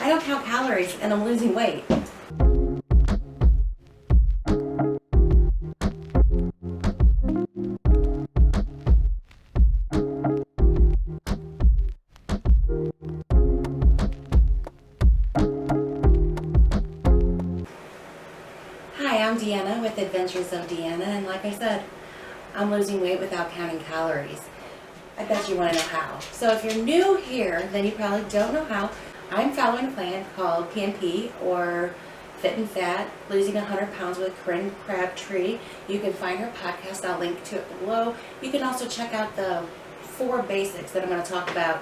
I don't count calories and I'm losing weight. Hi, I'm Deanna with Adventures of Deanna, and like I said, I'm losing weight without counting calories. I bet you want to know how. So if you're new here, then you probably don't know how. I'm following a plan called PNP, or Phit-N-Phat, Losing 100 Pounds with Corinne Crabtree. You can find her podcast. I'll link to it below. You can also check out the 4 basics that I'm going to talk about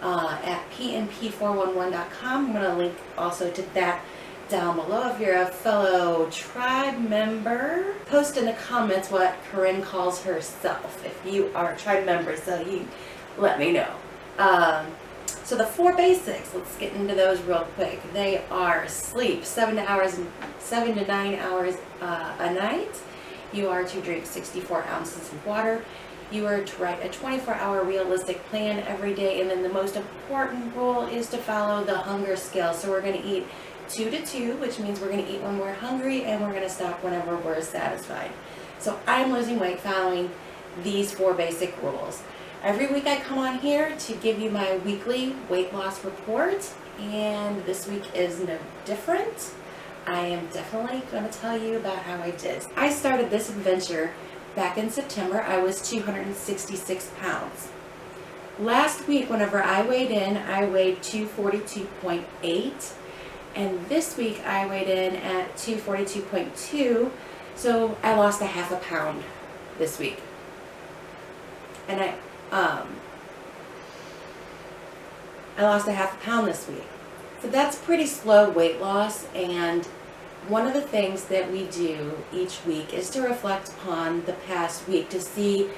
at PNP411.com. I'm going to link also to that down below. If you're a fellow tribe member, post in the comments what Corinne calls herself. If you are a tribe member, so you let me know. So the 4 basics, let's get into those real quick. They are sleep, 7 to 9 hours a night. You are to drink 64 ounces of water. You are to write a 24-hour realistic plan every day. And then the most important rule is to follow the hunger scale. So we're going to eat 2 to 2, which means we're going to eat when we're hungry and we're going to stop whenever we're satisfied. So I'm losing weight following these 4 basic rules. Every week I come on here to give you my weekly weight loss report, and this week is no different. I am definitely going to tell you about how I did. I started this adventure back in September. I was 266 pounds. Last week, whenever I weighed in, I weighed 242.8. And this week I weighed in at 242.2, so I lost a half a pound this week. And I lost a half a pound this week. So that's pretty slow weight loss, and one of the things that we do each week is to reflect upon the past week to see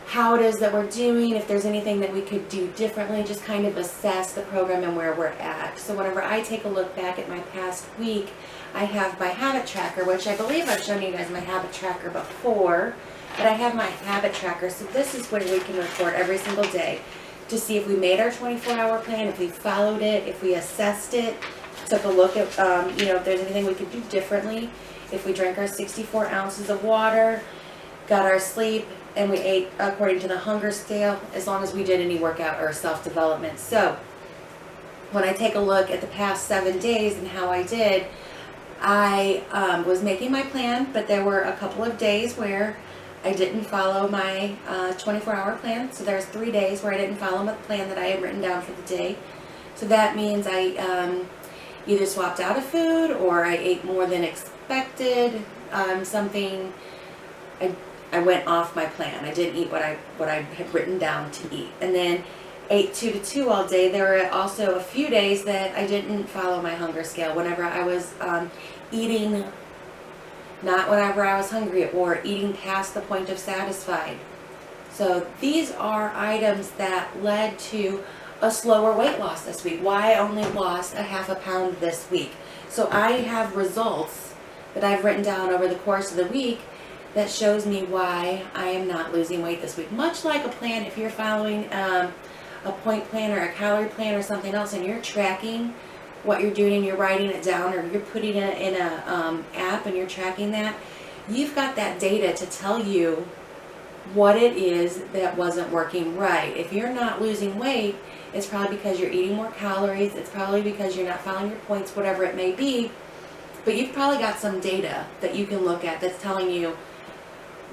how it is that we're doing, if there's anything that we could do differently, just kind of assess the program and where we're at. So whenever I take a look back at my past week, I have my habit tracker, which I believe I've shown you guys my habit tracker before, but I have my habit tracker. So this is where we can report every single day to see if we made our 24-hour plan, if we followed it, if we assessed it, took a look at, if there's anything we could do differently, if we drank our 64 ounces of water, got our sleep, and we ate according to the hunger scale, as long as we did any workout or self-development. So when I take a look at the past 7 days and how I did, I was making my plan, but there were a couple of days where I didn't follow my 24-hour plan. So there's 3 days where I didn't follow my plan that I had written down for the day. So that means I either swapped out of food, or I ate more than expected. I went off my plan. I didn't eat what I had written down to eat. And then ate 2 to 2 all day. There were also a few days that I didn't follow my hunger scale. Whenever I was eating, not whenever I was hungry, or eating past the point of satisfied. So these are items that led to a slower weight loss this week. Why I only lost a half a pound this week. So I have results that I've written down over the course of the week that shows me why I am not losing weight this week. Much like a plan, if you're following a point plan or a calorie plan or something else, and you're tracking what you're doing and you're writing it down, or you're putting it in a app and you're tracking that, you've got that data to tell you what it is that wasn't working right. If you're not losing weight, it's probably because you're eating more calories. It's probably because you're not following your points, whatever it may be. But you've probably got some data that you can look at that's telling you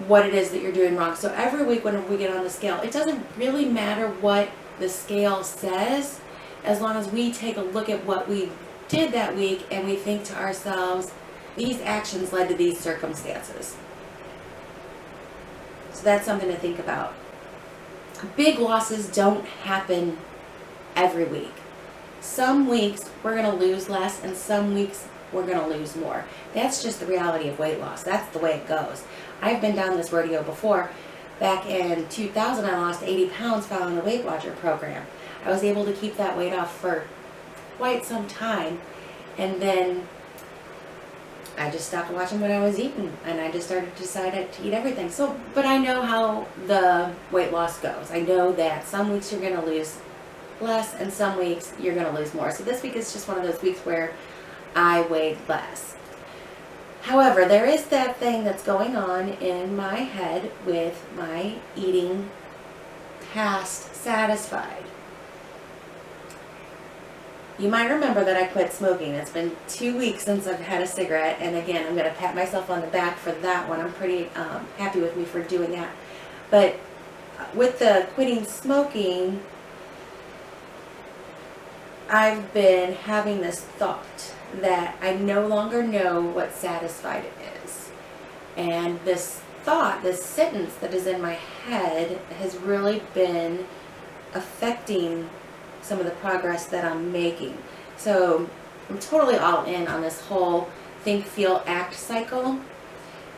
what it is that you're doing wrong. So every week whenever we get on the scale, it doesn't really matter what the scale says, as long as we take a look at what we did that week and we think to ourselves, these actions led to these circumstances. So that's something to think about. Big losses don't happen every week. Some weeks we're going to lose less, and some weeks we're going to lose more. That's just the reality of weight loss. That's the way it goes. I've been down this rodeo before. Back in 2000, I lost 80 pounds following the Weight Watcher program. I was able to keep that weight off for quite some time, and then I just stopped watching what I was eating, and I just decided to eat everything. But I know how the weight loss goes. I know that some weeks you're going to lose less, and some weeks you're going to lose more. So this week is just one of those weeks where I weighed less. However, there is that thing that's going on in my head with my eating past satisfied. You might remember that I quit smoking. It's been 2 weeks since I've had a cigarette, and again, I'm going to pat myself on the back for that one. I'm pretty happy with me for doing that. But with the quitting smoking, I've been having this thought that I no longer know what satisfied is. And this thought, this sentence that is in my head has really been affecting some of the progress that I'm making. So I'm totally all in on this whole think, feel, act cycle.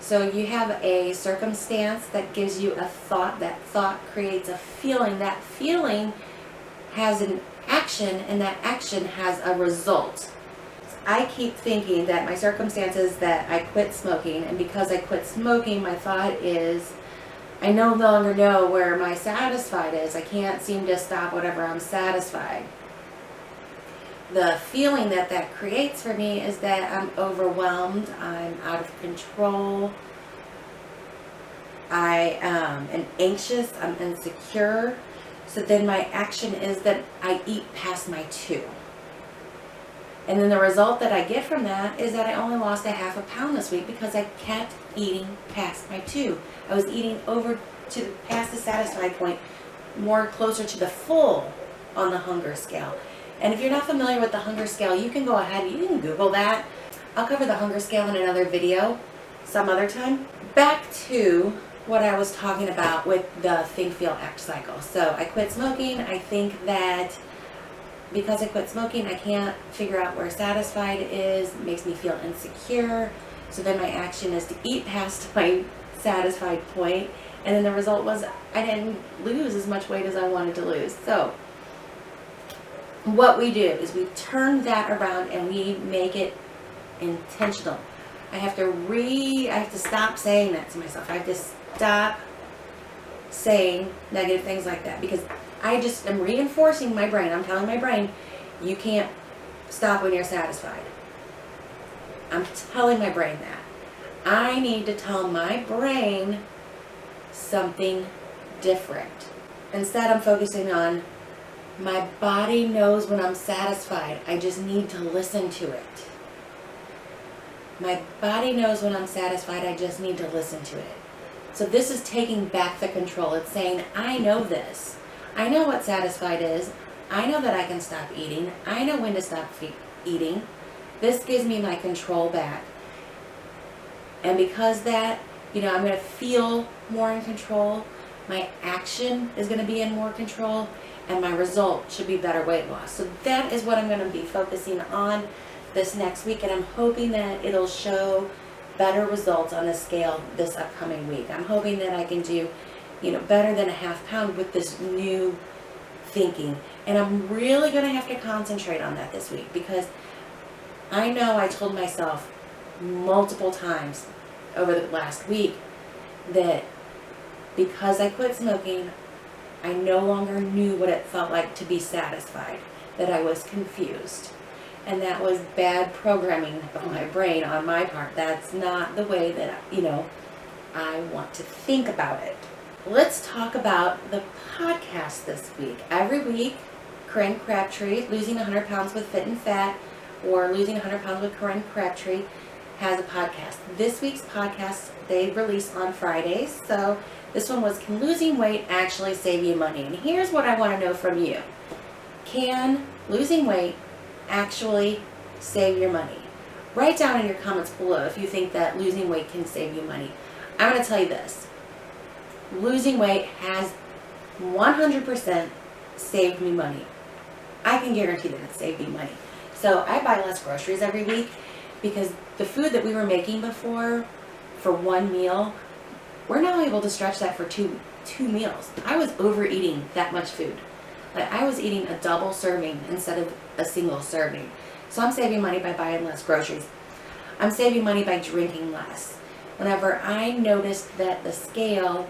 So you have a circumstance that gives you a thought. That thought creates a feeling. That feeling has an action, and that action has a result. I keep thinking that my circumstance is that I quit smoking, and because I quit smoking, my thought is I no longer know where my satisfied is. I can't seem to stop whatever I'm satisfied. The feeling that that creates for me is that I'm overwhelmed, I'm out of control, I am anxious, I'm insecure. So then my action is that I eat past my 2. And then the result that I get from that is that I only lost a half a pound this week because I kept eating past my 2. I was eating over to past the satisfied point, more closer to the full on the hunger scale. And if you're not familiar with the hunger scale, you can go ahead, you can Google that. I'll cover the hunger scale in another video some other time. Back to what I was talking about with the think, feel, act cycle. So I quit smoking. I think that because I quit smoking, I can't figure out where satisfied is. It makes me feel insecure. So then my action is to eat past my satisfied point. And then the result was I didn't lose as much weight as I wanted to lose. So what we do is we turn that around and we make it intentional. I have to stop saying that to myself. I have to stop saying negative things like that, because I just am reinforcing my brain. I'm telling my brain, you can't stop when you're satisfied. I'm telling my brain that. I need to tell my brain something different. Instead, I'm focusing on my body knows when I'm satisfied. I just need to listen to it. My body knows when I'm satisfied. I just need to listen to it. So this is taking back the control. It's saying, I know this. I know what satisfied is. I know that I can stop eating. I know when to stop eating. This gives me my control back. And because that, I'm going to feel more in control. My action is going to be in more control. And my result should be better weight loss. So that is what I'm going to be focusing on this next week. And I'm hoping that it'll show better results on the scale this upcoming week. I'm hoping that I can do, better than a half pound with this new thinking. And I'm really going to have to concentrate on that this week, because I know I told myself multiple times over the last week that because I quit smoking, I no longer knew what it felt like to be satisfied, that I was confused. And that was bad programming of my brain on my part. That's not the way that, I want to think about it. Let's talk about the podcast this week. Every week, Corinne Crabtree, Losing 100 Pounds with Phit-N-Phat, or Losing 100 Pounds with Corinne Crabtree, has a podcast. This week's podcast, they release on Fridays. So this one was, can losing weight actually save you money? And here's what I want to know from you. Can losing weight actually save your money? Write down in your comments below if you think that losing weight can save you money. I'm going to tell you this. Losing weight has 100% saved me money. I can guarantee that it saved me money. So I buy less groceries every week, because the food that we were making before for one meal, we're now able to stretch that for two meals. I was overeating that much food. Like, I was eating a double serving instead of a single serving. So I'm saving money by buying less groceries. I'm saving money by drinking less. Whenever I noticed that the scale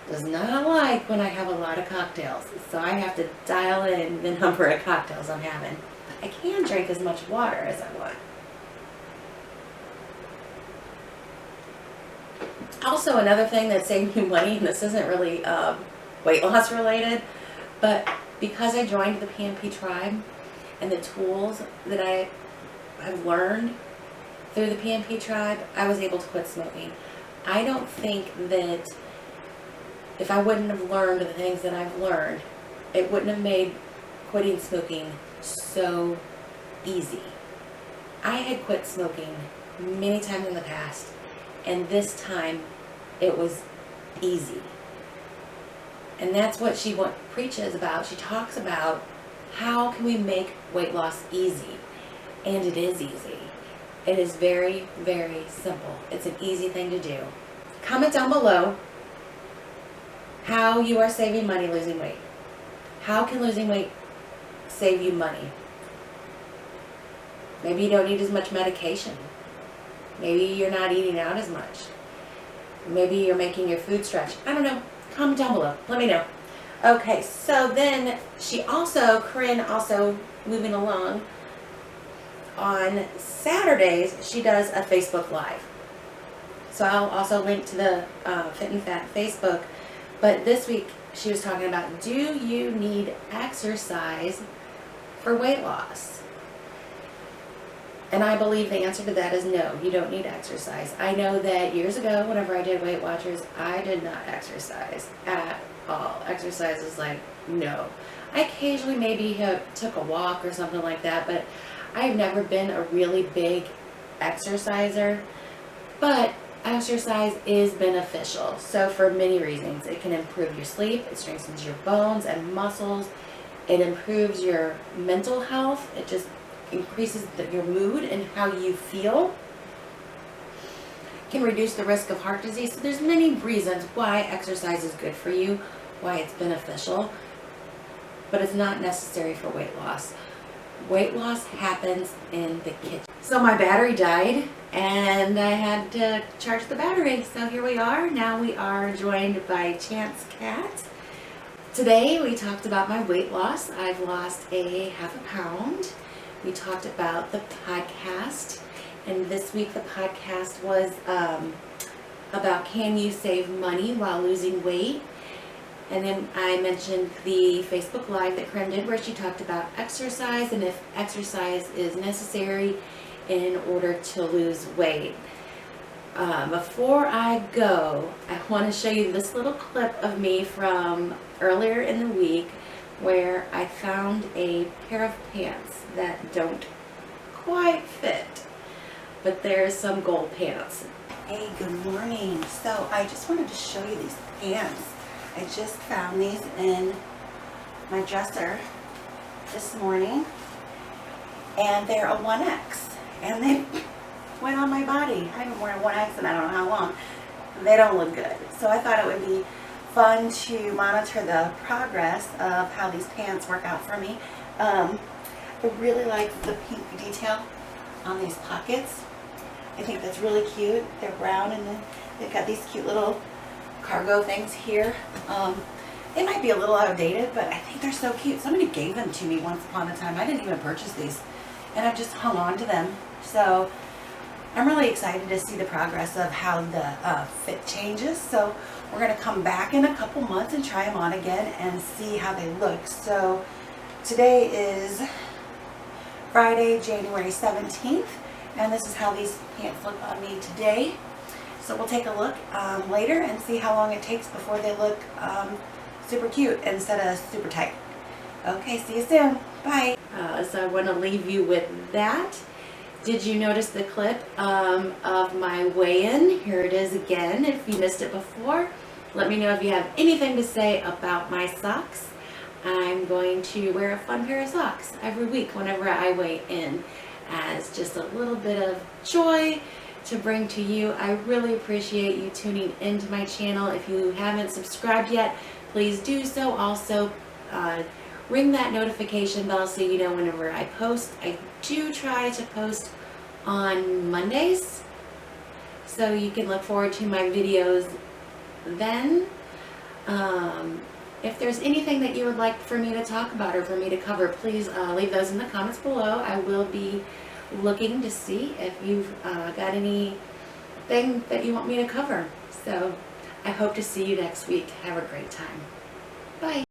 does not like when I have a lot of cocktails. So I have to dial in the number of cocktails I'm having. I can drink as much water as I want. Also, another thing that saved me money, and this isn't really weight loss related, but because I joined the PNP tribe and the tools that I have learned through the PNP tribe, I was able to quit smoking. I don't think that if I wouldn't have learned the things that I've learned, it wouldn't have made quitting smoking so easy. I had quit smoking many times in the past, and this time it was easy. And that's what she preaches about. She talks about how can we make weight loss easy, and it is easy. It is very, very simple. It's an easy thing to do. Comment down below how you are saving money losing weight. How can losing weight save you money? Maybe you don't need as much medication. Maybe you're not eating out as much. Maybe you're making your food stretch. I don't know. Comment down below. Let me know. Okay, so then Corinne also moving along, on Saturdays, she does a Facebook Live. So I'll also link to the Phit-N-Phat Facebook. But this week, she was talking about, do you need exercise for weight loss? And I believe the answer to that is no, you don't need exercise. I know that years ago, whenever I did Weight Watchers, I did not exercise at all. Exercise is like, no. I occasionally maybe took a walk or something like that, but I've never been a really big exerciser. But exercise is beneficial. So for many reasons, it can improve your sleep, it strengthens your bones and muscles, it improves your mental health, it just increases your mood and how you feel. It can reduce the risk of heart disease. So there's many reasons why exercise is good for you, why it's beneficial, but it's not necessary for weight loss. Weight loss happens in the kitchen. So my battery died and I had to charge the battery. So here we are. Now we are joined by Chance Cat. Today we talked about my weight loss. I've lost a half a pound. We talked about the podcast, and this week the podcast was about can you save money while losing weight. And then I mentioned the Facebook Live that Corinne did where she talked about exercise and if exercise is necessary in order to lose weight. Before I go, I want to show you this little clip of me from earlier in the week where I found a pair of pants that don't quite fit, but there's some gold pants. Hey, good morning. So I just wanted to show you these pants. I just found these in my dresser this morning, and they're a 1X, and they went on my body. I haven't worn a 1X in I don't know how long. They don't look good. So I thought it would be fun to monitor the progress of how these pants work out for me. I really like the pink detail on these pockets. I think that's really cute. They're brown and then they've got these cute little cargo things here. They might be a little outdated, but I think they're so cute. Somebody gave them to me once upon a time. I didn't even purchase these, and I've just hung on to them. So I'm really excited to see the progress of how the fit changes. So we're going to come back in a couple months and try them on again and see how they look. So today is Friday, January 17th, and this is how these pants look on me today. So we'll take a look later and see how long it takes before they look super cute instead of super tight. Okay, see you soon. Bye. So I want to leave you with that. Did you notice the clip of my weigh-in? Here it is again. If you missed it before, let me know if you have anything to say about my socks. I'm going to wear a fun pair of socks every week whenever I weigh in as just a little bit of joy to bring to you. I really appreciate you tuning into my channel. If you haven't subscribed yet, please do so. Also, ring that notification bell so you know whenever I post. I do try to post on Mondays, so you can look forward to my videos then. If there's anything that you would like for me to talk about or for me to cover, please leave those in the comments below. I will be looking to see if you've got anything that you want me to cover. So I hope to see you next week. Have a great time. Bye.